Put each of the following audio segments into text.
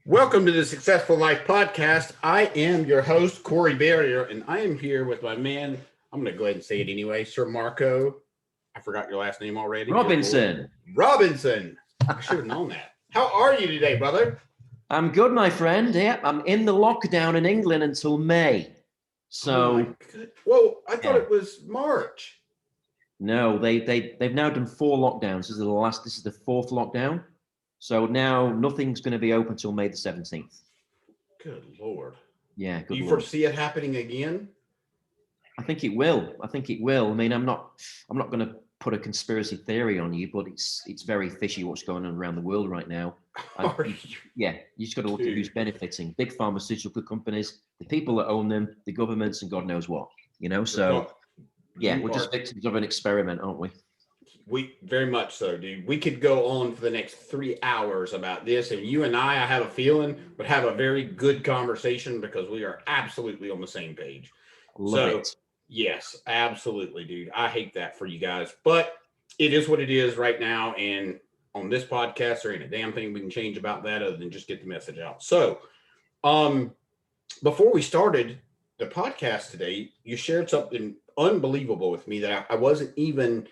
Welcome to the Successful Life Podcast. I am your host, Corey Barrier, and I am here with my man. I'm going to go ahead and say it anyway, Sir Marco. I forgot your last name already. Robinson. Robinson. I should have known that. How are you today, brother? I'm good, my friend. Yeah, I'm in the lockdown in England until May. So, whoa! I thought it was March. No, they've now done 4 lockdowns. This is the 4th lockdown. So now nothing's going to be open until May the 17th. Good Lord. Yeah. Do you foresee it happening again? I think it will. I mean, I'm not going to put a conspiracy theory on you, but it's very fishy what's going on around the world right now. You just got to look at who's benefiting. Big pharmaceutical companies, the people that own them, the governments, and God knows what. So we're just victims of an experiment, aren't we? We very much so, dude. We could go on for the next 3 hours about this, and you and I have a feeling, would have a very good conversation because we are absolutely on the same page. Love it. Yes, absolutely, dude. I hate that for you guys, but it is what it is right now. And on this podcast, there ain't a damn thing we can change about that other than just get the message out. So, before we started the podcast today, you shared something unbelievable with me that I wasn't even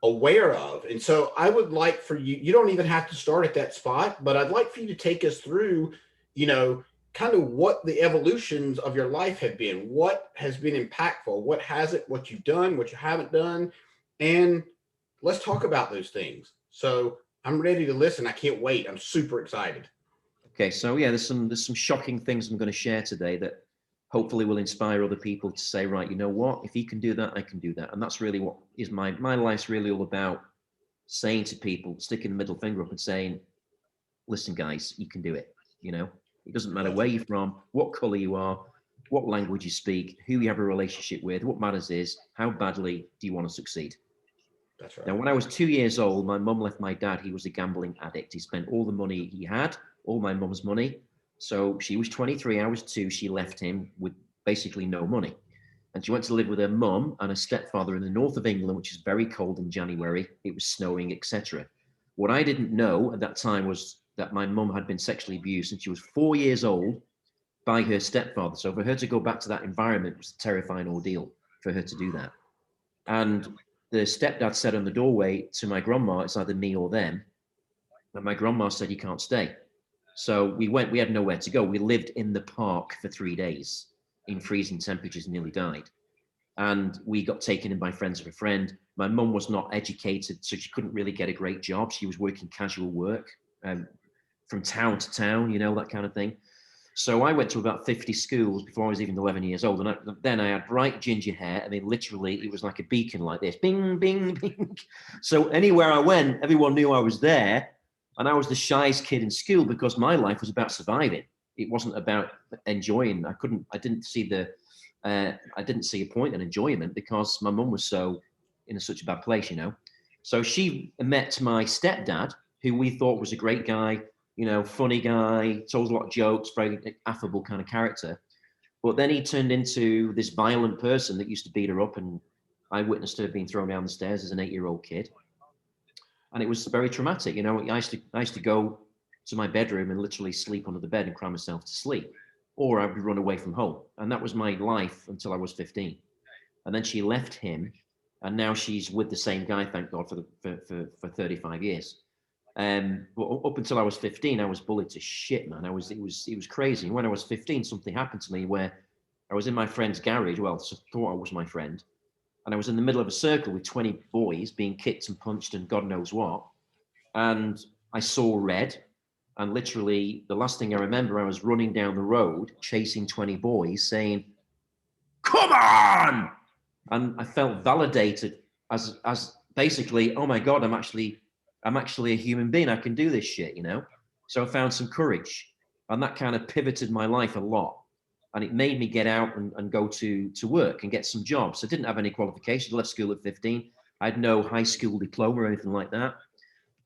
aware of. And so I would like for you don't even have to start at that spot, but I'd like for you to take us through, kind of what the evolutions of your life have been, what has been impactful, what hasn't, what you've done, what you haven't done. And let's talk about those things. So I'm ready to listen. I can't wait. I'm super excited. Okay. So there's some shocking things I'm going to share today that hopefully will inspire other people to say, right, you know what, if he can do that, I can do that. And that's really what is my life's really all about, saying to people, sticking the middle finger up and saying, listen, guys, you can do it. It doesn't matter where you're from, what color you are, what language you speak, who you have a relationship with. What matters is how badly do you want to succeed? That's right. Now, when I was 2 years old, my mum left my dad. He was a gambling addict. He spent all the money he had, all my mum's money. So she was 23, I was 2. She left him with basically no money. And she went to live with her mum and her stepfather in the north of England, which is very cold in January. It was snowing, etc. What I didn't know at that time was that my mum had been sexually abused and she was 4 years old by her stepfather. So for her to go back to that environment was a terrifying ordeal for her to do that. And the stepdad said on the doorway to my grandma, it's either me or them. And my grandma said, you can't stay. So we had nowhere to go. We lived in the park for 3 days in freezing temperatures, nearly died. And we got taken in by friends of a friend. My mum was not educated, so she couldn't really get a great job. She was working casual work from town to town, that kind of thing. So I went to about 50 schools before I was even 11 years old. And then I had bright ginger hair. I mean, literally, it was like a beacon like this. Bing, bing, bing. So anywhere I went, everyone knew I was there. And I was the shyest kid in school because my life was about surviving. It wasn't about enjoying. I didn't see a point in enjoyment because my mum was in such a bad place, So she met my stepdad, who we thought was a great guy, funny guy, told a lot of jokes, very affable kind of character. But then he turned into this violent person that used to beat her up. And I witnessed her being thrown down the stairs as an 8-year-old kid. And it was very traumatic. I used to go to my bedroom and literally sleep under the bed and cry myself to sleep, or I would run away from home. And that was my life until I was 15. And then she left him, and now she's with the same guy, thank God, for 35 years. But up until I was 15, I was bullied to shit, man. It was crazy. And when I was 15, something happened to me where I was in my friend's garage. Well, so thought I was my friend. And I was in the middle of a circle with 20 boys being kicked and punched and God knows what. And I saw red. And literally, the last thing I remember, I was running down the road, chasing 20 boys, saying, "Come on!" And I felt validated as basically, oh my God, I'm actually a human being. I can do this shit, So I found some courage. And that kind of pivoted my life a lot. And it made me get out and go to work and get some jobs. I didn't have any qualifications. I left school at 15. I had no high school diploma or anything like that.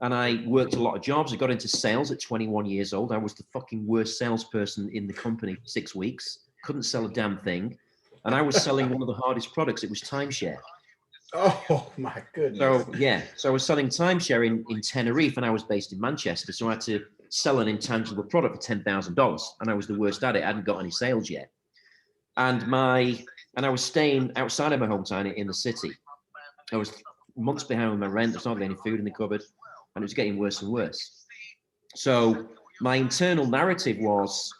And I worked a lot of jobs. I got into sales at 21 years old. I was the fucking worst salesperson in the company for 6 weeks. Couldn't sell a damn thing. And I was selling one of the hardest products. It was timeshare. Oh my goodness. So yeah, so I was selling timeshare in Tenerife, and I was based in Manchester. So I had to sell an intangible product for $10,000, and I was the worst at it. I hadn't got any sales yet, and I was staying outside of my hometown in the city. I was months behind with my rent. There's hardly any food in the cupboard, and it was getting worse and worse. So my internal narrative was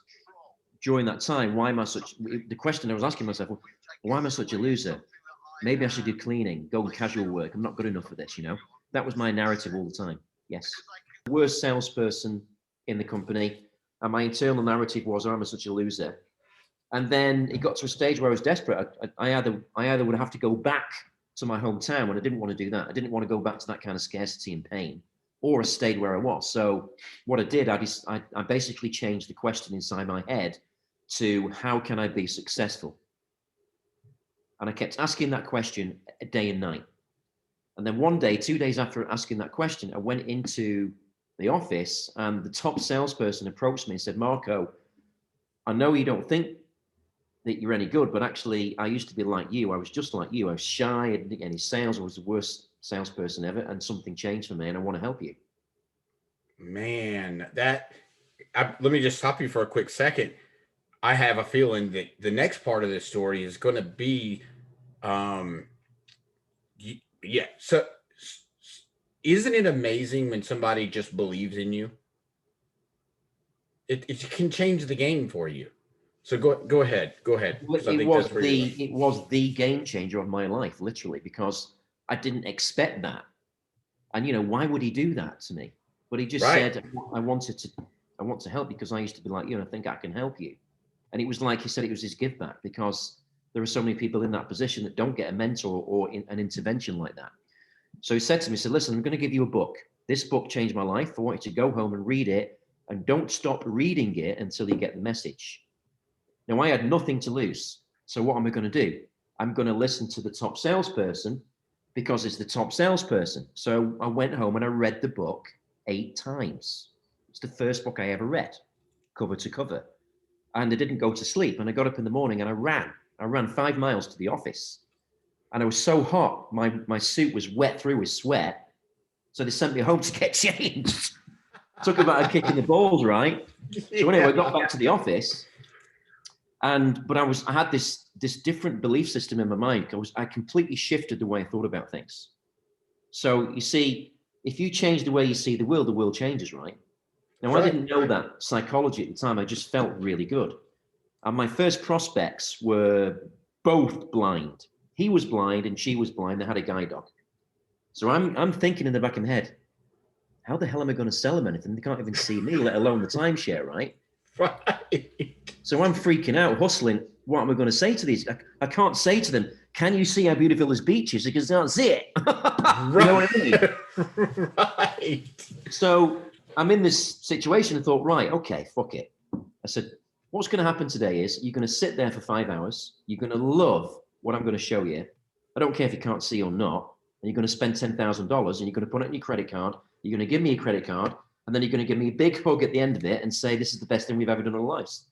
during that time, why am I such? The question I was asking myself, well, why am I such a loser? Maybe I should do cleaning, go and casual work. I'm not good enough for this, you know? That was my narrative all the time. Yes. Worst salesperson in the company. And my internal narrative was, oh, I'm such a loser. And then it got to a stage where I was desperate. I either would have to go back to my hometown, and I didn't want to do that. I didn't want to go back to that kind of scarcity and pain, or I stayed where I was. So what I did, I basically changed the question inside my head to how can I be successful? And I kept asking that question day and night. And then one day, 2 days after asking that question, I went into the office, and the top salesperson approached me and said, Marco, I know you don't think that you're any good, but actually I used to be like you. I was just like you. I was shy. I didn't get any sales. I was the worst salesperson ever, and something changed for me, and I want to help you. Man, let me just stop you for a quick second. I have a feeling that the next part of this story is going to be, um, yeah. So, isn't it amazing when somebody just believes in you? It can change the game for you. So go ahead, Well, because I think that's where you're going. it was the game changer of my life, literally, because I didn't expect that. And why would he do that to me? But he just Right. said, I want to help because I used to be like you, and I think I can help you. And it was like he said, it was his give back, because there are so many people in that position that don't get a mentor or an intervention like that. So he said to me, he said, listen, I'm going to give you a book. This book changed my life. I want you to go home and read it, and don't stop reading it until you get the message. Now, I had nothing to lose. So what am I going to do? I'm going to listen to the top salesperson because it's the top salesperson. So I went home and I read the book 8 times. It's the first book I ever read, cover to cover. And I didn't go to sleep. And I got up in the morning and I ran. I ran 5 miles to the office. And I was so hot, my suit was wet through with sweat. So they sent me home to get changed. Took about a kick in the balls, right? So anyway, I got back to the office. But I had this different belief system in my mind. I completely shifted the way I thought about things. So you see, if you change the way you see the world changes, right? Now, I didn't know that psychology at the time. I just felt really good. And my first prospects were both blind. He was blind and she was blind. They had a guide dog. So I'm thinking in the back of my head, how the hell am I going to sell them anything? They can't even see me, let alone the timeshare, right? Right. So I'm freaking out, hustling. What am I going to say to these? I can't say to them, can you see how beautiful this beach is? Because I can't see it. Right. You know what I mean? Right. So I'm in this situation and thought, right, okay, fuck it. I said, what's going to happen today is you're going to sit there for 5 hours. You're going to love what I'm going to show you. I don't care if you can't see or not. And you're going to spend $10,000 and you're going to put it on your credit card. You're going to give me a credit card. And then you're going to give me a big hug at the end of it and say, this is the best thing we've ever done in our lives.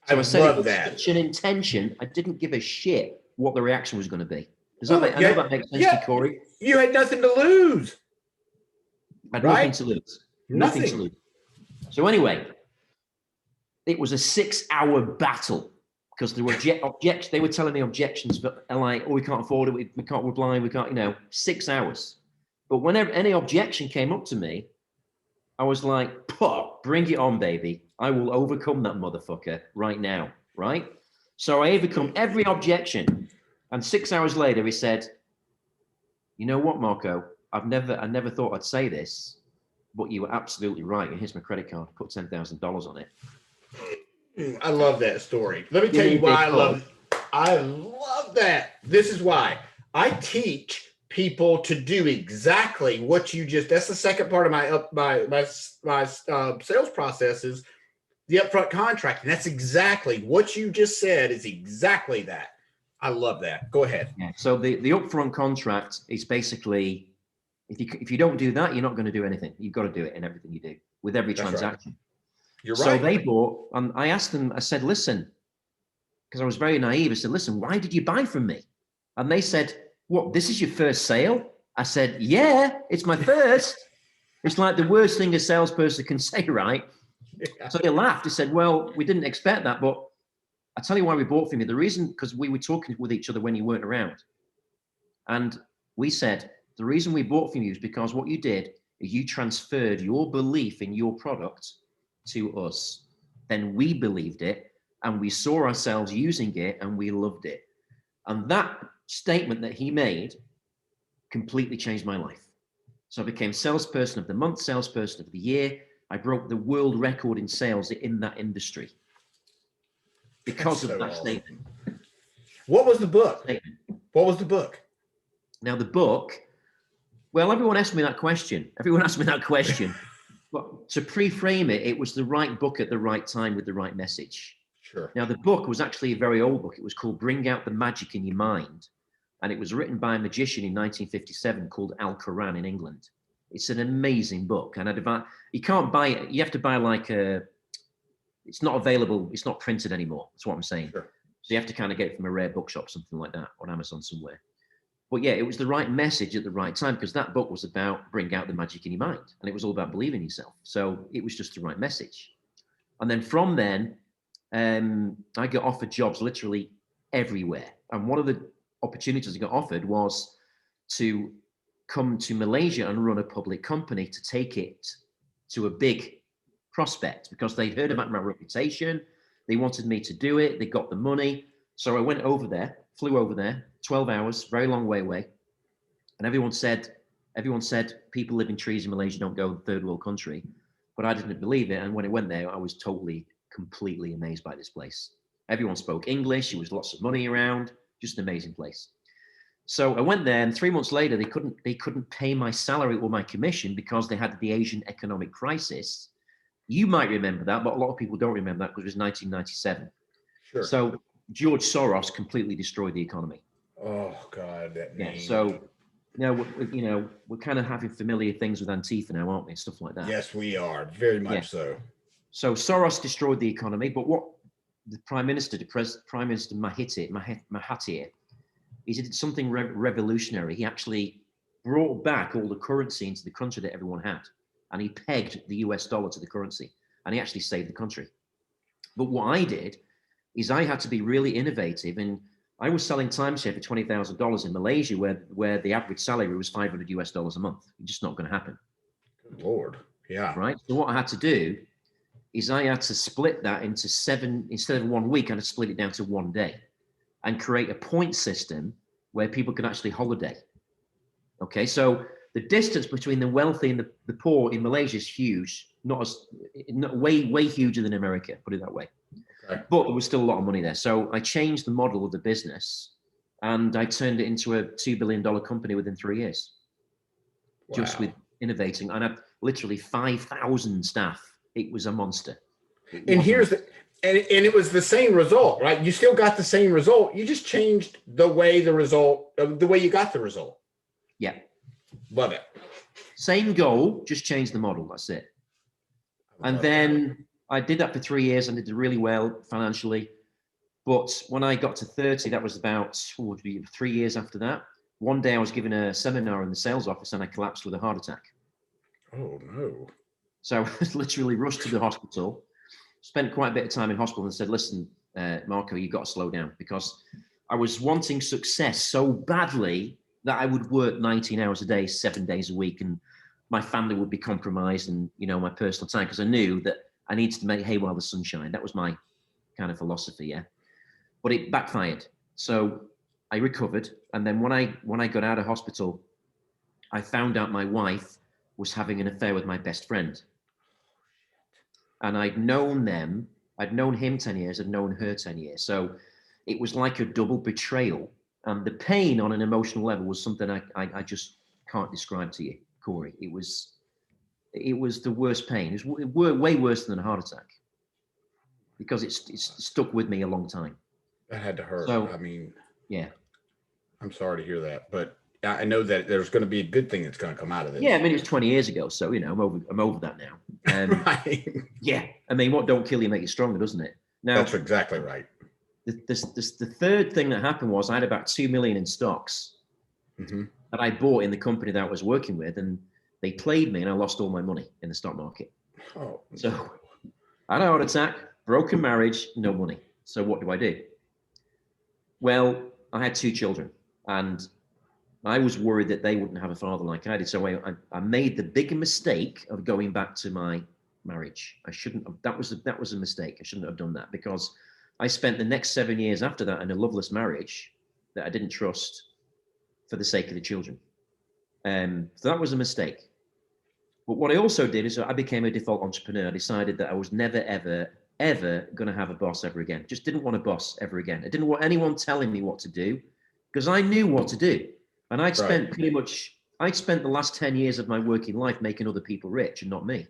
So I said it with such an intention, I didn't give a shit what the reaction was going to be. I know that makes sense to you, Corey. You had nothing to lose. I had nothing to lose. Nothing to lose. So anyway, it was a 6-hour battle because there were objections. They were telling me objections, but like, oh, we can't afford it. We're blind. We can't, 6 hours. But whenever any objection came up to me, I was like, bring it on, baby. I will overcome that motherfucker right now, right? So I overcome every objection. And 6 hours later, he said, you know what, Marco? I never thought I'd say this, but you were absolutely right. And here's my credit card. Put $10,000 on it. I love that story. Let me tell you why I love that. This is why I teach people to do exactly what you just. That's the second part of my sales process is the upfront contract, and that's exactly what you just said. Is exactly that. I love that. Go ahead. Yeah. So the upfront contract is basically if you don't do that, you're not going to do anything. You've got to do it in everything you do with every transaction. Right. You're so right. So they bought, and I asked them. I said, listen, because I was very naive. I said, listen, why did you buy from me? And they said, what, this is your first sale? I said, yeah, it's my first. It's like the worst thing a salesperson can say, right? Yeah. So they laughed. They said, well, we didn't expect that, but I tell you why we bought from you. The reason, because we were talking with each other when you weren't around. And we said, the reason we bought from you is because what you did is you transferred your belief in your product to us. Then we believed it and we saw ourselves using it and we loved it. And that statement that he made completely changed my life. So I became salesperson of the month, salesperson of the year. I broke the world record in sales in that industry because of that statement. What was the book? What was the book? Now, the book, well, everyone asked me that question. But to pre-frame it, it was the right book at the right time with the right message. Sure. Now, the book was actually a very old book. It was called Bring Out the Magic in Your Mind. And it was written by a magician in 1957 called Al Koran in England. It's an amazing book. And you can't buy it. You have to buy it's not available. It's not printed anymore. That's what I'm saying. Sure. So you have to kind of get it from a rare bookshop, something like that, on Amazon somewhere. But yeah, it was the right message at the right time, because that book was about bring out the magic in your mind. And it was all about believing in yourself. So it was just the right message. And then from then, I got offered jobs literally everywhere. And one of the opportunities I got offered was to come to Malaysia and run a public company to take it to a big prospect, because they'd heard about my reputation. They wanted me to do it. They got the money. So I went over there, flew over there, 12 hours, very long way away. And everyone said people live in trees in Malaysia, don't go to third world country. But I didn't believe it. And when I went there, I was completely amazed by this place. Everyone spoke English. There was lots of money around, just an amazing place. So I went there, and 3 months later, they couldn't pay my salary or my commission because they had the Asian economic crisis. You might remember that, but a lot of people don't remember that because it was 1997. Sure. So George Soros completely destroyed the economy. Oh God, that name. Yeah. So now we're kind of having familiar things with Antifa now, aren't we? Stuff like that. Yes, we are, very much so. So Soros destroyed the economy, but what the Prime Minister Mahathir, he did something revolutionary. He actually brought back all the currency into the country that everyone had, and he pegged the US dollar to the currency, and he actually saved the country. But what I did is I had to be really innovative, and I was selling timeshare for $20,000 in Malaysia, where the average salary was $500 US a month. It's just not going to happen. Good Lord. Yeah. Right. So what I had to do is I had to split that into 7, instead of 1 week, I had to split it down to 1 day and create a point system where people could actually holiday. Okay. So the distance between the wealthy and the poor in Malaysia is huge, way huger than America, put it that way. Okay. But there was still a lot of money there. So I changed the model of the business and I turned it into a $2 billion company within 3 years. Wow. Just with innovating. And I had literally 5,000 staff. It was a monster. And it was the same result, right? You still got the same result. You just changed the way you got the result. Yeah. Love it. Same goal, just change the model. That's it. And then I did that for 3 years and did really well financially. But when I got to 30, that was about 3 years after that. One day I was given a seminar in the sales office and I collapsed with a heart attack. Oh, no. So I was literally rushed to the hospital, spent quite a bit of time in hospital and said, listen, Marco, you've got to slow down, because I was wanting success so badly that I would work 19 hours a day, 7 days a week, and my family would be compromised and, my personal time, because I knew that I needed to make hay while the sun shined. That was my kind of philosophy, yeah. But it backfired. So I recovered. And then when I got out of hospital, I found out my wife was having an affair with my best friend. And I'd known him 10 years, I'd known her 10 years. So it was like a double betrayal. And the pain on an emotional level was something I just can't describe to you, Corey. It was the worst pain. It was way worse than a heart attack, because it's stuck with me a long time. That had to hurt. So, I mean, yeah. I'm sorry to hear that, but I know that there's going to be a good thing that's going to come out of this. Yeah, I mean, it was 20 years ago, so I'm over that now. Right. Yeah, I mean, what don't kill you make you stronger, doesn't it? Now, that's exactly right. the third thing that happened was I had about 2 million in stocks that I bought in the company that I was working with, and they played me and I lost all my money in the stock market. Oh, so I had a heart attack, broken marriage, no money. So what do? Well, I had 2 children and I was worried that they wouldn't have a father like I did. So I made the bigger mistake of going back to my marriage. I shouldn't have, that was a mistake. I shouldn't have done that, because I spent the next 7 years after that in a loveless marriage that I didn't trust for the sake of the children. So that was a mistake. But what I also did is I became a default entrepreneur. I decided that I was never, ever going to have a boss ever again. Just didn't want a boss ever again. I didn't want anyone telling me what to do, because I knew what to do. And I'd spent the last 10 years of my working life making other people rich and not me.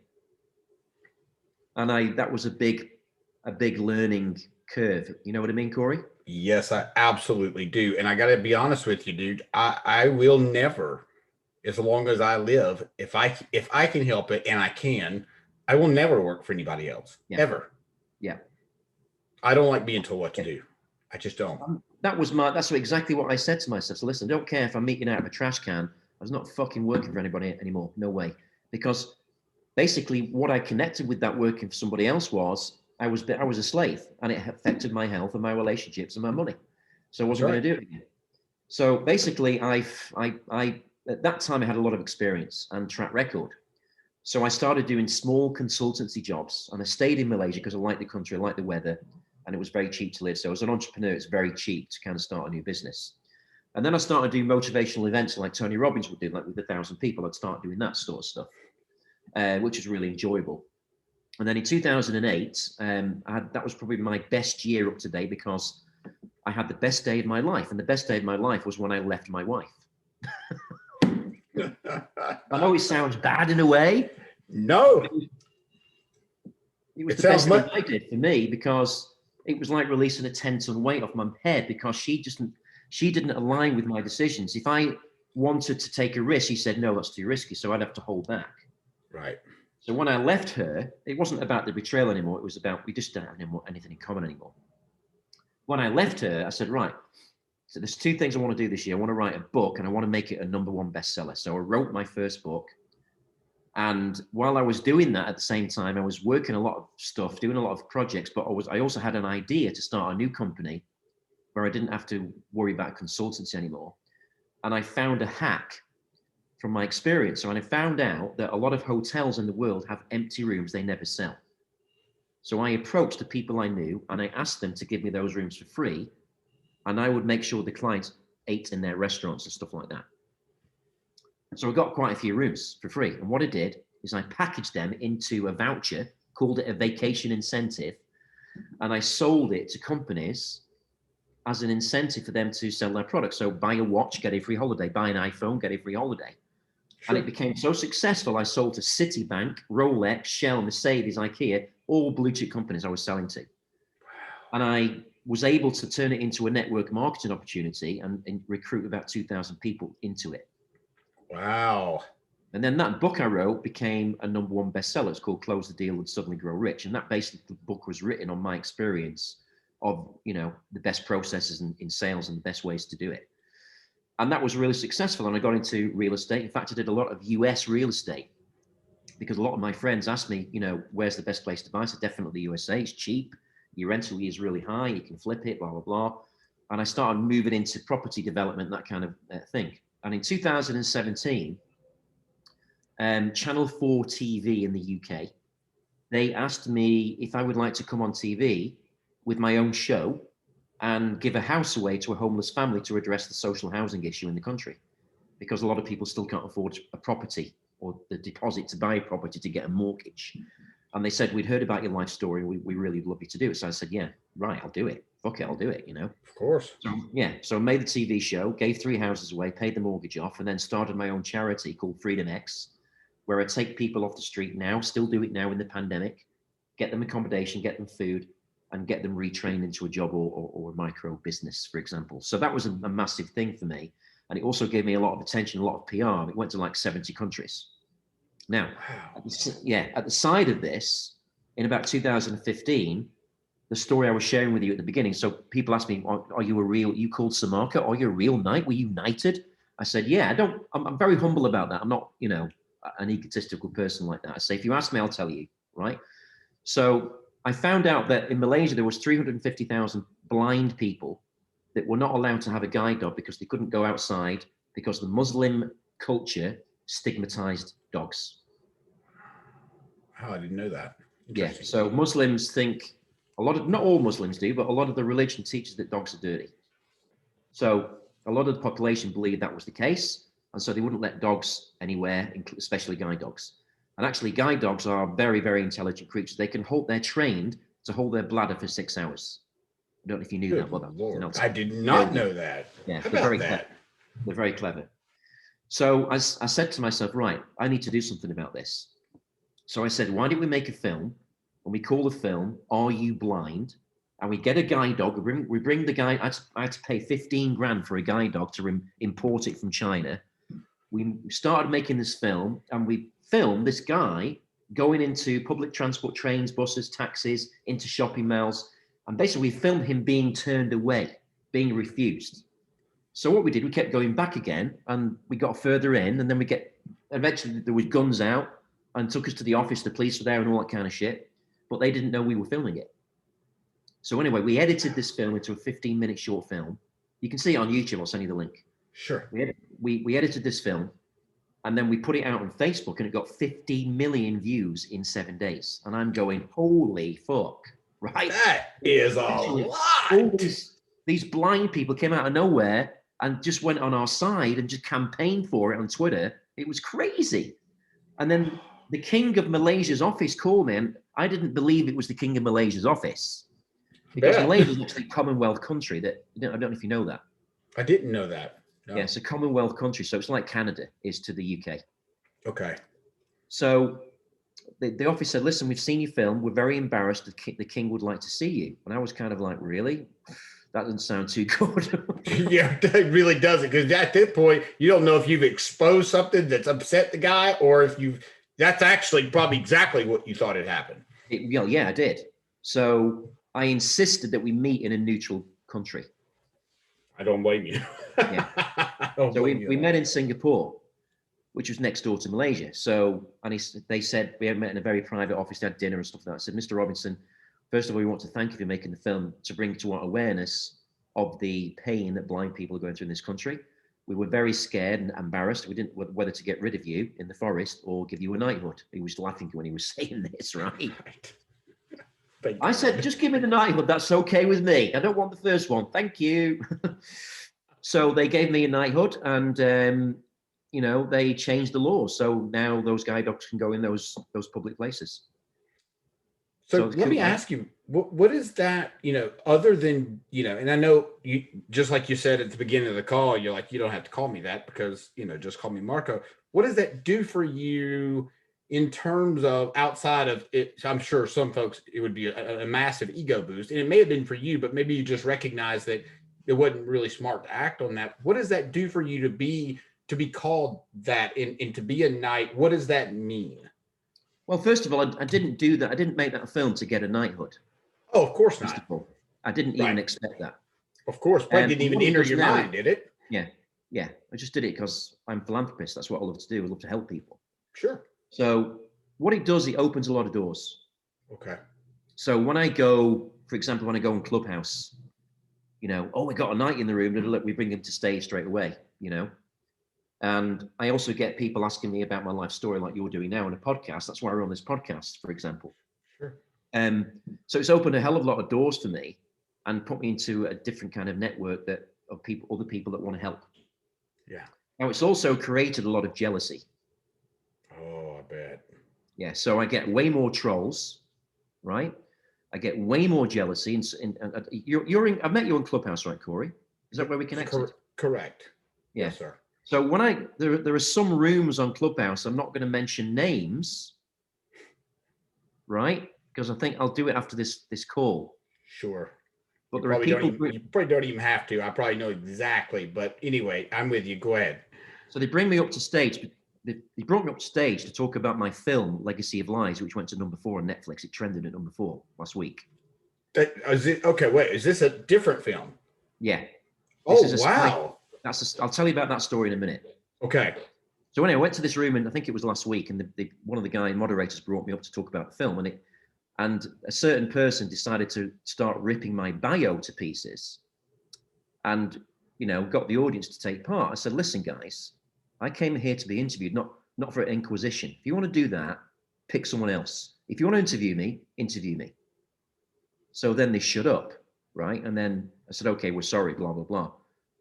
And that was a big learning curve. You know what I mean, Corey? Yes, I absolutely do. And I got to be honest with you, dude. I will never, as long as I live, if I can help it, and I will never work for anybody else, ever. Yeah. I don't like being told what to do. I just don't. That's exactly what I said to myself. So listen, I don't care if I'm meeting out of a trash can. I was not fucking working for anybody anymore. No way. Because basically what I connected with that working for somebody else was I was a slave, and it affected my health and my relationships and my money. So I wasn't going to do it again. So basically I at that time I had a lot of experience and track record. So I started doing small consultancy jobs, and I stayed in Malaysia because I liked the country, I liked the weather, and it was very cheap to live. So as an entrepreneur, it's very cheap to kind of start a new business. And then I started doing motivational events like Tony Robbins would do, like with 1,000 people. I'd start doing that sort of stuff, which was really enjoyable. And then in 2008, that was probably my best year up to date, because I had the best day of my life. And the best day of my life was when I left my wife. I know it sounds bad in a way. No. It was the best thing I did for me, because it was like releasing a 10-ton weight off my head, because she didn't align with my decisions. If I wanted to take a risk, she said, no, that's too risky. So I'd have to hold back. Right. So when I left her, it wasn't about the betrayal anymore. It was about, we just don't have anything in common anymore. When I left her, I said, right, so there's 2 things I want to do this year. I want to write a book, and I want to make it a #1 bestseller. So I wrote my first book. And while I was doing that, at the same time, I was working a lot of stuff, doing a lot of projects, but I also had an idea to start a new company where I didn't have to worry about consultancy anymore. And I found a hack from my experience. So I found out that a lot of hotels in the world have empty rooms they never sell. So I approached the people I knew and I asked them to give me those rooms for free. And I would make sure the clients ate in their restaurants and stuff like that. So I got quite a few rooms for free. And what I did is I packaged them into a voucher, called it a vacation incentive. And I sold it to companies as an incentive for them to sell their products. So buy a watch, get a free holiday. Buy an iPhone, get a free holiday. Sure. And it became so successful, I sold to Citibank, Rolex, Shell, Mercedes, IKEA, all blue chip companies I was selling to. And I was able to turn it into a network marketing opportunity and recruit about 2,000 people into it. Wow. And then that book I wrote became a #1 bestseller. It's called Close the Deal and Suddenly Grow Rich. And that basically, the book was written on my experience of, the best processes in sales and the best ways to do it. And that was really successful. And I got into real estate. In fact, I did a lot of US real estate, because a lot of my friends asked me, where's the best place to buy? So definitely USA. It's cheap. Your rental is really high. You can flip it, blah, blah, blah. And I started moving into property development, that kind of thing. And in 2017, Channel 4 TV in the UK, they asked me if I would like to come on TV with my own show and give a house away to a homeless family to address the social housing issue in the country, because a lot of people still can't afford a property or the deposit to buy a property to get a mortgage. And they said, we'd heard about your life story. We really would love you to do it. So I said, yeah, right, I'll do it. Fuck it, I'll do it, Of course. So I made the TV show, gave 3 houses away, paid the mortgage off, and then started my own charity called Freedom X, where I take people off the street now, still do it now in the pandemic, get them accommodation, get them food, and get them retrained into a job or a micro business, for example. So that was a massive thing for me. And it also gave me a lot of attention, a lot of PR. It went to like 70 countries. Now, at the side of this, in about 2015, the story I was sharing with you at the beginning. So people ask me, are you called Samarka? Are you a real knight? Were you knighted? I said, yeah, I'm very humble about that. I'm not, an egotistical person like that. I say, if you ask me, I'll tell you, right? So I found out that in Malaysia, there was 350,000 blind people that were not allowed to have a guide dog because they couldn't go outside because the Muslim culture stigmatized dogs. Oh, I didn't know that. Yeah. So Muslims think not all Muslims do, but a lot of the religion teaches that dogs are dirty. So a lot of the population believed that was the case. And so they wouldn't let dogs anywhere, especially guide dogs. And actually guide dogs are very, very intelligent creatures. They're trained to hold their bladder for 6 hours. I don't know if you knew that, but Lord, I did not know that. Yeah, How they're very about that? clever. They're very clever. So I said to myself, right, I need to do something about this. So I said, why don't we make a film? And we call the film Are You Blind? And we get a guide dog. We bring the guy. I had to pay 15 grand for a guide dog to import it from China. We started making this film, and we filmed this guy going into public transport, trains, buses, taxis, into shopping malls. And basically, we filmed him being turned away, being refused. So what we did, we kept going back again, and we got further in, and then eventually there was guns out and took us to the office. The police were there and all that kind of shit, but they didn't know we were filming it. So anyway, we edited this film into a 15-minute short film. You can see it on YouTube. I'll send you the link. Sure. We edited this film, and then we put it out on Facebook, and it got 50 million views in 7 days. And I'm going, holy fuck, right? That is a lot. All these blind people came out of nowhere and just went on our side and just campaigned for it on Twitter. It was crazy. And then the King of Malaysia's office called me, and I didn't believe it was the King of Malaysia's office. Because Malaysia is actually a Commonwealth country. I don't know if you know that. I didn't know that. No. Yeah, it's a Commonwealth country, so it's like Canada is to the UK. Okay. So the office said, listen, we've seen your film. We're very embarrassed. The king would like to see you. And I was kind of like, really? That doesn't sound too good. Yeah, it really doesn't. Because at this point, you don't know if you've exposed something that's upset the guy or if that's actually probably exactly what you thought had happened. Yeah, I did. So I insisted that we meet in a neutral country. I don't blame you. Yeah. So we met in Singapore, which was next door to Malaysia. So, and they said, we had met in a very private office, had dinner and stuff like that. I said, Mr. Robinson, first of all, we want to thank you for making the film to bring to our awareness of the pain that blind people are going through in this country. We were very scared and embarrassed. We didn't know whether to get rid of you in the forest or give you a knighthood. He was laughing when he was saying this, right? I said, just give me the knighthood. That's okay with me. I don't want the first one. Thank you. So they gave me a knighthood, and they changed the law. So now those guide dogs can go in those public places. So let me ask you, what is that, other than, and I know you, just like you said at the beginning of the call, you're like, you don't have to call me that because, just call me Marco. What does that do for you in terms of outside of it? I'm sure some folks, it would be a massive ego boost, and it may have been for you, but maybe you just recognize that it wasn't really smart to act on that. What does that do for you to be called that and to be a knight? What does that mean? Well, first of all, I didn't do that. I didn't make that film to get a knighthood. Oh, of course not. First of all, I didn't even expect that. Of course, probably didn't even enter your mind, did it? Yeah. I just did it because I'm a philanthropist. That's what I love to do. I love to help people. Sure. So what it does, it opens a lot of doors. Okay. So when I go, for example, when I go on Clubhouse, we got a knight in the room, and look, we bring him to stage straight away, And I also get people asking me about my life story like you're doing now in a podcast. That's why I run this podcast, for example. Sure. So it's opened a hell of a lot of doors for me and put me into a different kind of network of other people that want to help. Yeah. Now it's also created a lot of jealousy. Oh, I bet. Yeah. So I get way more trolls, right? I get way more jealousy. And I've met you on Clubhouse, right, Corey? Is that where we connected? Correct. Yeah. Yes, sir. So when there are some rooms on Clubhouse, I'm not going to mention names, right? Because I think I'll do it after this call. Sure. But there are people. You probably don't even have to. I probably know exactly. But anyway, I'm with you. Go ahead. So they bring me up to stage. They brought me up to stage to talk about my film, Legacy of Lies, which went to number 4 on Netflix. It trended at number 4 last week. Is it okay? Wait, is this a different film? Yeah, this Oh is a spy. wow. I'll tell you about that story in a minute. Okay. So anyway, I went to this room, and I think it was last week, and one of the guy moderators brought me up to talk about the film, and a certain person decided to start ripping my bio to pieces, and got the audience to take part. I said, "Listen, guys, I came here to be interviewed, not for an inquisition. If you want to do that, pick someone else. If you want to interview me, interview me." So then they shut up, right? And then I said, "Okay, we're sorry, blah blah blah."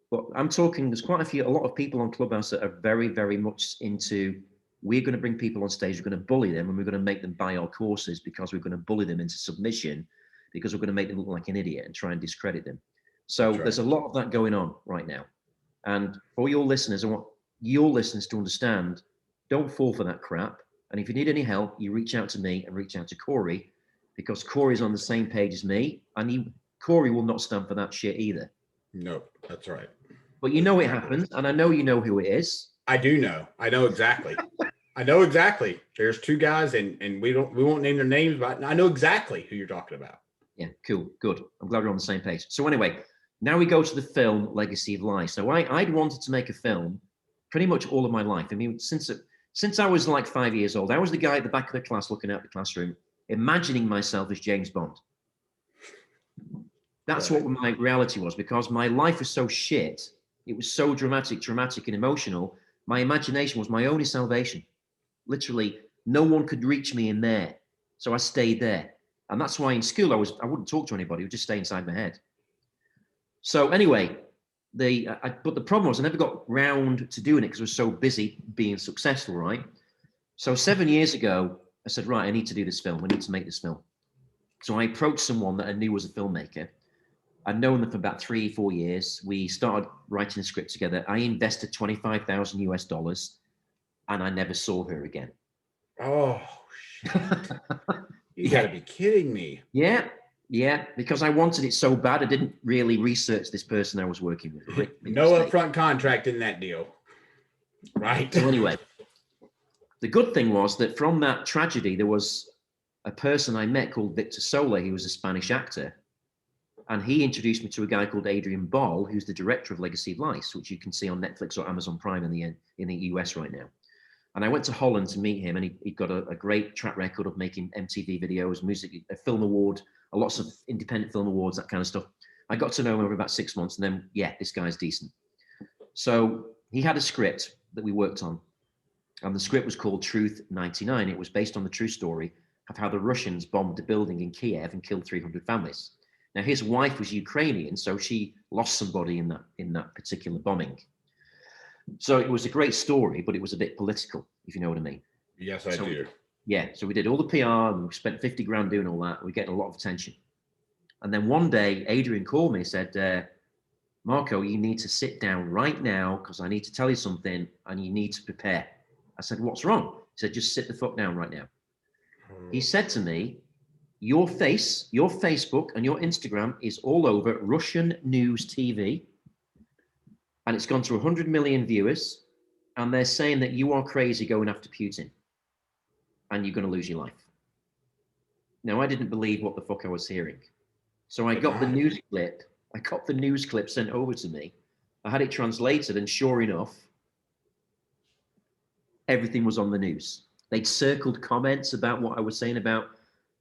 But I'm talking. There's quite a lot of people on Clubhouse that are very, very much into. We're going to bring people on stage. We're going to bully them, and we're going to make them buy our courses because we're going to bully them into submission, because we're going to make them look like an idiot and try and discredit them. So That's right. there's a lot of that going on right now. And for your listeners, I want your listeners to understand: don't fall for that crap. And if you need any help, you reach out to me and reach out to Corey, because Corey's on the same page as me, and Corey will not stand for that shit either. Nope, that's right. But you know it happens, and I know you know who it is. I do know. I know exactly. I know exactly. There's two guys, and we won't name their names, but I know exactly who you're talking about. Yeah, cool, good. I'm glad we're on the same page. So anyway, now we go to the film Legacy of Lies. So I'd wanted to make a film pretty much all of my life. I mean, since I was like 5 years old, I was the guy at the back of the class looking out the classroom, imagining myself as James Bond. That's Right. what my reality was, because my life was so shit. It was so dramatic, and emotional. My imagination was my only salvation. Literally, no one could reach me in there. So I stayed there. And that's why in school I wouldn't talk to anybody. I would just stay inside my head. So anyway, but the problem was I never got round to doing it because I was so busy being successful, right? So 7 years ago, I said, right, I need to do this film. We need to make this film. So I approached someone that I knew was a filmmaker. I'd known them for about 3-4 years. We started writing a script together. I invested 25,000 US dollars, and I never saw her again. Oh shit. You got to be kidding me. Yeah, because I wanted it so bad. I didn't really research this person I was working with. Right? No upfront contract in that deal. Right. So anyway, the good thing was that from that tragedy, there was a person I met called Victor Soler. He was a Spanish actor. And he introduced me to a guy called Adrian Ball, who's the director of Legacy of Lies, which you can see on Netflix or Amazon Prime in the US right now. And I went to Holland to meet him, and he'd got a great track record of making MTV videos, music, a film award, lots of independent film awards, that kind of stuff. I got to know him over about 6 months, and then, yeah, this guy's decent. So he had a script that we worked on, and the script was called Truth 99. It was based on the true story of how the Russians bombed a building in Kiev and killed 300 families. Now, his wife was Ukrainian, so she lost somebody in that particular bombing. So it was a great story, but it was a bit political, if you know what I mean. Yes, I do. Yeah, so we did all the PR, and we spent 50 grand doing all that. We're getting a lot of attention. And then one day, Adrian called me and said, Marco, you need to sit down right now because I need to tell you something and you need to prepare. I said, what's wrong? He said, just sit the fuck down right now. He said to me, your Facebook, and your Instagram is all over Russian news TV. And it's gone to 100 million viewers. And they're saying that you are crazy going after Putin. And you're going to lose your life. Now, I didn't believe what the fuck I was hearing. So I got the news clip. I got the news clip sent over to me. I had it translated, and sure enough, everything was on the news. They'd circled comments about what I was saying about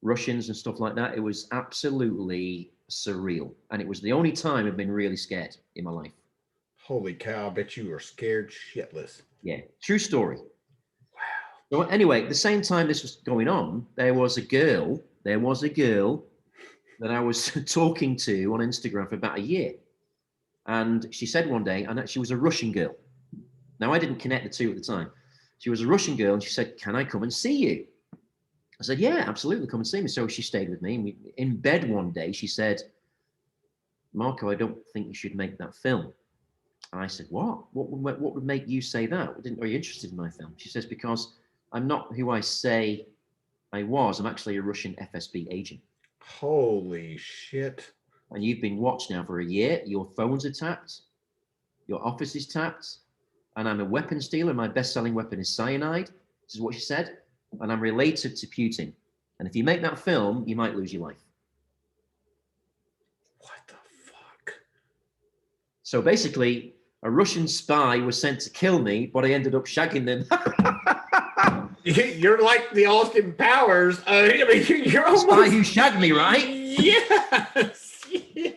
Russians and stuff like that. It was absolutely surreal. And it was the only time I've been really scared in my life. Holy cow, I bet you were scared shitless. Yeah, true story. Wow. So anyway, the same time this was going on, there was a girl that I was talking to on Instagram for about a year. And she said one day, and she was a Russian girl. Now, I didn't connect the two at the time. She was a Russian girl, and she said, can I come and see you? I said, yeah, absolutely, come and see me. So she stayed with me. And in bed one day, she said, Marco, I don't think you should make that film. And I said, what? What would make you say that? Are you interested in my film? She says, because I'm not who I say I was. I'm actually a Russian FSB agent. Holy shit. And you've been watched now for a year. Your phones are tapped. Your office is tapped. And I'm a weapons dealer. My best-selling weapon is cyanide. This is what she said. And I'm related to Putin. And if you make that film, you might lose your life. So basically, a Russian spy was sent to kill me, but I ended up shagging them. You're like the Austin Powers. I mean, you're almost Spy who shagged me, right? Yes, yes.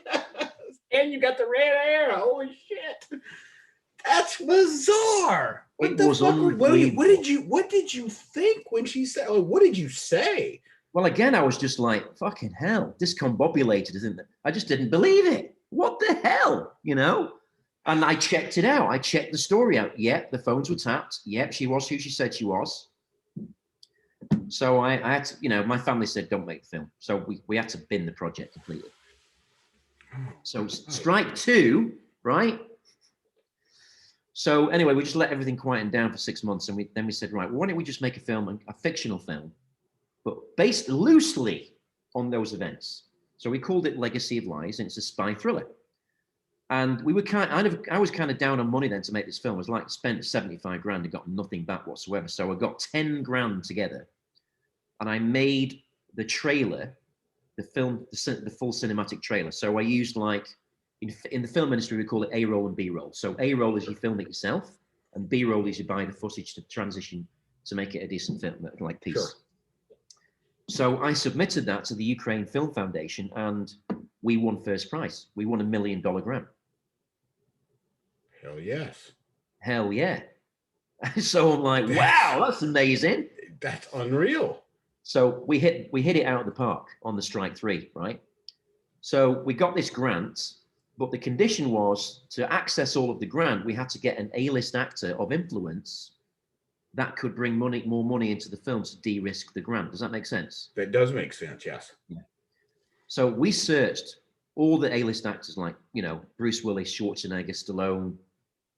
And you got the red hair. Holy shit! That's bizarre. What It the was fuck? unbelievable. What did you think when she said? Like, what did you say? Well, again, I was just like, fucking hell, discombobulated, isn't it? I just didn't believe it. What the hell, you know? And I checked it out. I checked the story out. Yep, the phones were tapped. Yep, she was who she said she was. So I had to, you know, my family said, don't make the film. So we had to bin the project completely. So strike two, right? So anyway, we just let everything quieten down for 6 months. And then we said, right, well, why don't we just make a film, a fictional film, but based loosely on those events. So we called it Legacy of Lies, and it's a spy thriller. And we were I was kind of down on money then to make this film. I was like, spent 75 grand and got nothing back whatsoever. So I got 10 grand together and I made the trailer, the film, the full cinematic trailer. So I used like, in the film industry, we call it A-roll and B-roll. So A-roll is you film it yourself, and B-roll is you buy the footage to transition to make it a decent film, like piece. Sure. So I submitted that to the Ukraine Film Foundation, and we won first prize. We won $1 million grant. Hell yes. Hell yeah. So I'm like, wow, that's amazing. That's unreal. So we hit it out of the park on the strike three, right? So we got this grant, but the condition was to access all of the grant, we had to get an A-list actor of influence that could bring more money into the film to de-risk the grant. Does that make sense? That does make sense, yes. Yeah. So we searched all the A-list actors, like, you know, Bruce Willis, Schwarzenegger, Stallone,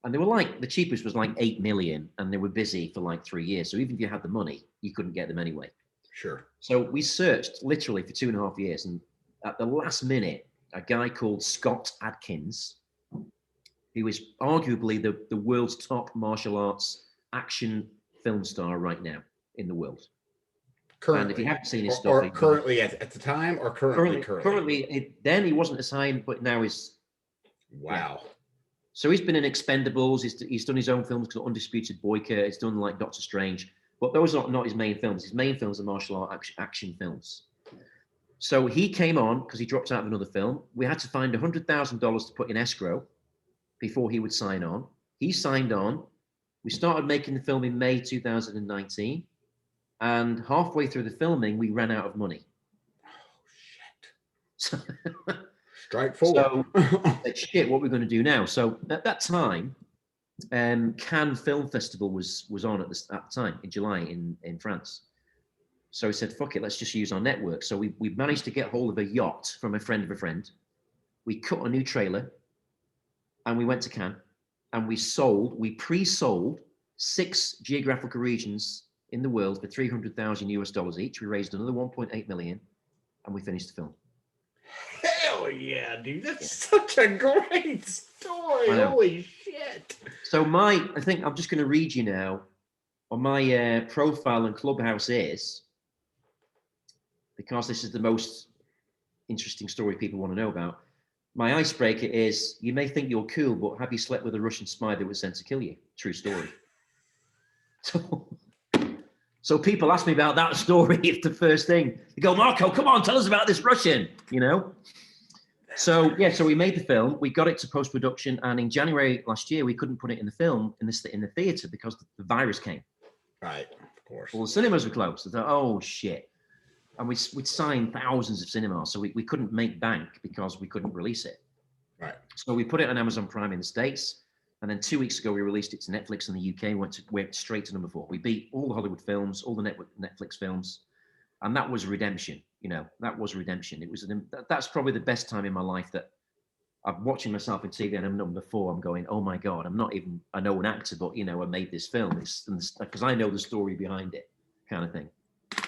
and they were like, the cheapest was like 8 million, and they were busy for like 3 years. So even if you had the money, you couldn't get them anyway. Sure. So we searched literally for 2.5 years, and at the last minute, a guy called Scott Adkins, who is arguably the world's top martial arts action film star right now in the world. Currently, and if you haven't seen his stuff, or currently at the time, or currently, then he wasn't as high, but now he's wow. Yeah. So he's been in Expendables. He's done his own films, Undisputed Boyka. He's done like Doctor Strange, but those are not his main films. His main films are martial art action films. So he came on because he dropped out of another film. We had to find $100,000 to put in escrow before he would sign on. He signed on. We started making the film in May 2019. And halfway through the filming, we ran out of money. Oh, shit. Strike four. So, shit, what we're going to do now? So at that time, Cannes Film Festival was on at the time in July in France. So we said, fuck it, let's just use our network. So we managed to get hold of a yacht from a friend of a friend. We cut a new trailer and we went to Cannes and we pre-sold 6 geographical regions in the world for $300,000 each. We raised another 1.8 million and we finished the film. Hell yeah, dude. That's such a great story. Holy shit. So I think I'm just going to read you now on my profile and Clubhouse is, because this is the most interesting story people want to know about. My icebreaker is, you may think you're cool, but have you slept with a Russian spy that was sent to kill you? True story. So people ask me about that story. It's the first thing. They go, Marco, come on, tell us about this Russian, you know? So, yeah, so we made the film. We got it to post-production. And in January last year, we couldn't put it in the film, in the theater, because the virus came. Right, of course. All the cinemas were closed. I thought, oh, shit. And we'd signed thousands of cinemas. So we couldn't make bank because we couldn't release it. Right. So we put it on Amazon Prime in the States. And then 2 weeks ago, we released it to Netflix in the UK. Went straight to number 4. We beat all the Hollywood films, all the Netflix films, and that was redemption. You know, that was redemption. It was that's probably the best time in my life that I'm watching myself in TV and I'm number 4. I'm going, oh my god, I know an actor, but you know, I made this film. It's because I know the story behind it, kind of thing.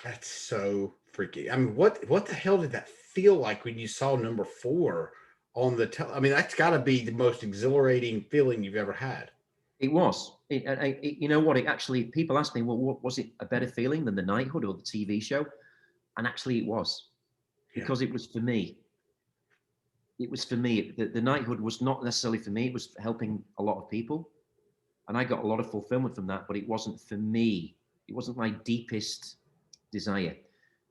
That's so freaky. I mean, what the hell did that feel like when you saw number 4? On the I mean, that's got to be the most exhilarating feeling you've ever had. It was. You know what? It actually, people ask me, well, what was it a better feeling than the Knighthood or the TV show? And actually, it was, because it was for me. it was for me. The knighthood was not necessarily for me. It was helping a lot of people. And I got a lot of fulfillment from that, but it wasn't for me. It wasn't my deepest desire.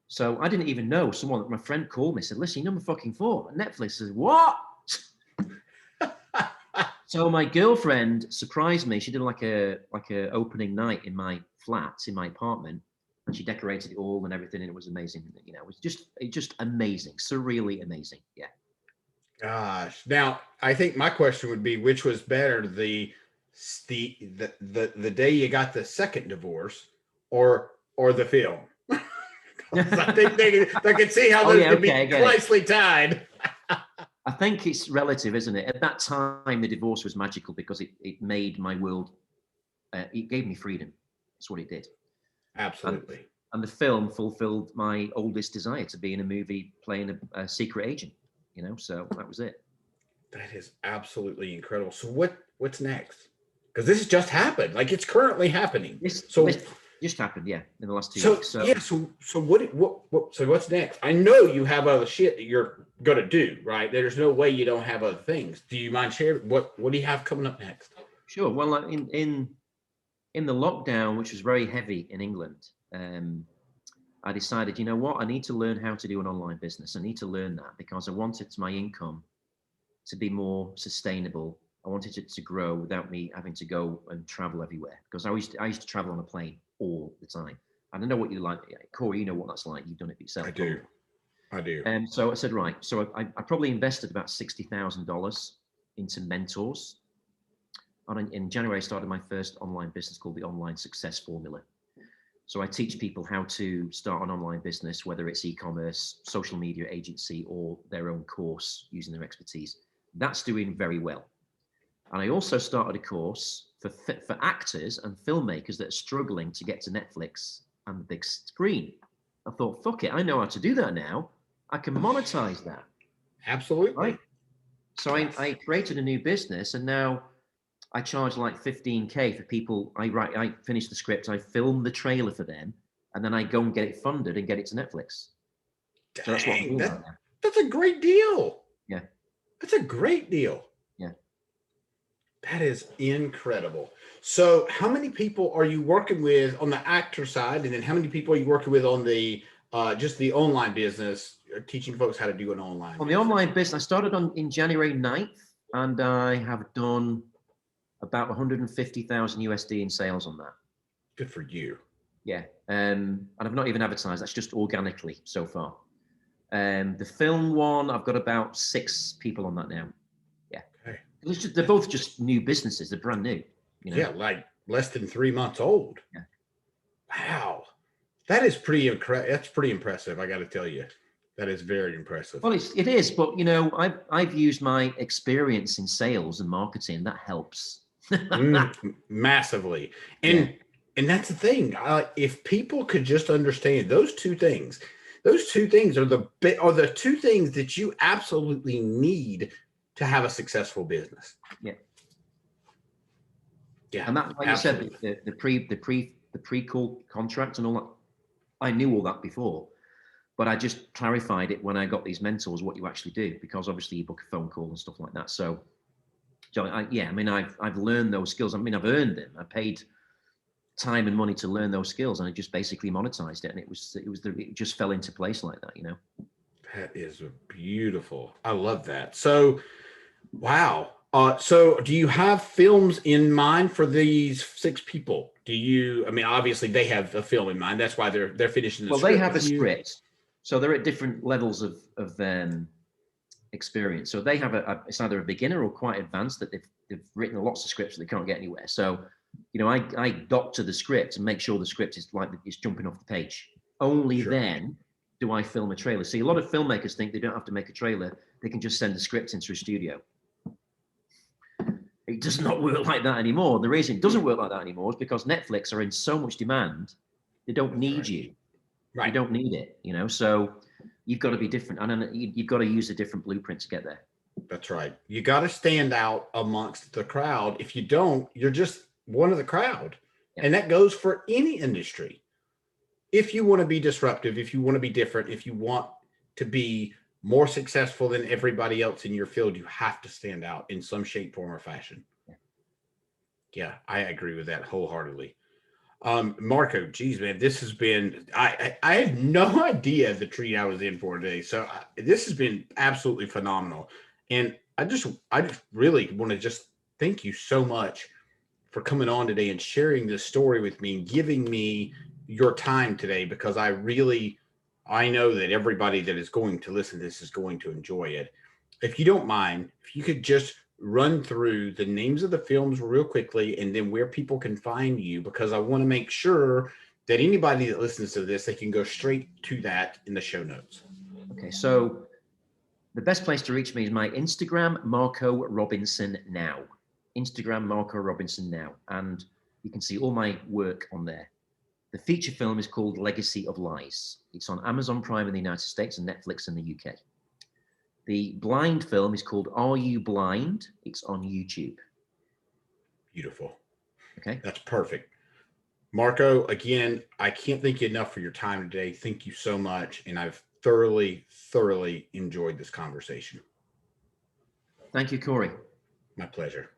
So I didn't even know. My friend called me, said, listen, you know my fucking for Netflix. I said, what? So my girlfriend surprised me. She did like a opening night in my flat, in my apartment, and she decorated it all and everything, and it was amazing. You know, it was just amazing, surreally amazing. Yeah. Gosh. Now, I think my question would be, which was better, the day you got the second divorce, or the film? I think they can see how Oh those yeah, could okay, I be get it. closely tied. I think it's relative, isn't it? At that time, the divorce was magical because it made my world. It gave me freedom. That's what it did. Absolutely. And the film fulfilled my oldest desire to be in a movie playing a secret agent. You know, so that was it. That is absolutely incredible. So what's next? Because this has just happened. Like, it's currently happening. This just happened, yeah, in the last 2 So weeks. So yeah, so what's next? I know you have other shit that you're gonna do, right? There's no way you don't have other things. Do you mind sharing what do you have coming up next? sure. Well, like in the lockdown, which was very heavy in England, I decided, you know what, I need to learn how to do an online business. I need to learn that because I wanted my income to be more sustainable. I wanted it to grow without me having to go and travel everywhere because I used to travel on a plane all the time. I don't know what you like, Corey. You know what that's like. You've done it yourself. I do. And so I said, right. So I probably invested about $60,000 into mentors. And in January, I started my first online business called the Online Success Formula. So I teach people how to start an online business, whether it's e-commerce, social media agency, or their own course using their expertise. That's doing very well. And I also started a course for actors and filmmakers that are struggling to get to Netflix and the big screen. I thought, fuck it, I know how to do that now. I can monetize that. Absolutely. Right? So I created a new business, and now I charge like 15K for people. I finish the script, I film the trailer for them, and then I go and get it funded and get it to Netflix. Dang, So that's what I'm doing right now. that's a great deal. Yeah. That's a great deal. Yeah. That is incredible. So how many people are you working with on the actor side? And then how many people are you working with on the just the online business, teaching folks how to do an online On the online business, I started in January 9th, and I have done about 150,000 USD in sales on that. Good for you. Yeah. And I've not even advertised. That's just organically so far. The film one, I've got about 6 people on that now. Yeah. Okay. They're both just new businesses. They're brand new. You know? Yeah, like less than 3 months old. Yeah. Wow. That is pretty that's pretty impressive. I got to tell you, that is very impressive. Well, it is, but you know, I've used my experience in sales and marketing. That helps. Massively. And that's the thing. If people could just understand those two things are the two things that you absolutely need to have a successful business. Yeah. Yeah. And that's why you said the pre-call contract and all that. I knew all that before, but I just clarified it when I got these mentors, what you actually do, because obviously you book a phone call and stuff like that. So I've learned those skills. I mean, I've earned them. I paid time and money to learn those skills, and I just basically monetized it. And it just fell into place like that, you know? That is beautiful. I love that. So, wow. So do you have films in mind for these 6 people? I mean, obviously they have a film in mind. That's why they're finishing the script. Well, they have a script. So they're at different levels of experience. So they have it's either a beginner or quite advanced, that they've written lots of scripts that they can't get anywhere. So, you know, I doctor the script and make sure the script is like it's jumping off the page. Only then do I film a trailer. See, a lot of filmmakers think they don't have to make a trailer. They can just send the script into a studio. It does not work like that anymore. The reason it doesn't work like that anymore is because Netflix are in so much demand. They don't need you. Right. You don't need it, you know? So you've got to be different. And you've got to use a different blueprint to get there. That's right. You got to stand out amongst the crowd. If you don't, you're just one of the crowd. Yeah. And that goes for any industry. If you want to be disruptive, if you want to be different, if you want to be more successful than everybody else in your field, you have to stand out in some shape, form, or fashion. Yeah, I agree with that wholeheartedly. Marco, geez, man, this has been, I had no idea the treat I was in for today. So this has been absolutely phenomenal. And I just really want to just thank you so much for coming on today and sharing this story with me and giving me your time today, because I know that everybody that is going to listen to this is going to enjoy it. If you don't mind, if you could just run through the names of the films real quickly and then where people can find you, because I want to make sure that anybody that listens to this, they can go straight to that in the show notes. Okay, so the best place to reach me is my Instagram, Marco Robinson Now. Instagram, Marco Robinson Now. And you can see all my work on there. The feature film is called Legacy of Lies. It's on Amazon Prime in the United States and Netflix in the UK. The blind film is called Are You Blind? It's on YouTube. Beautiful. Okay. That's perfect. Marco, again, I can't thank you enough for your time today. Thank you so much. And I've thoroughly, thoroughly enjoyed this conversation. Thank you, Corey. My pleasure.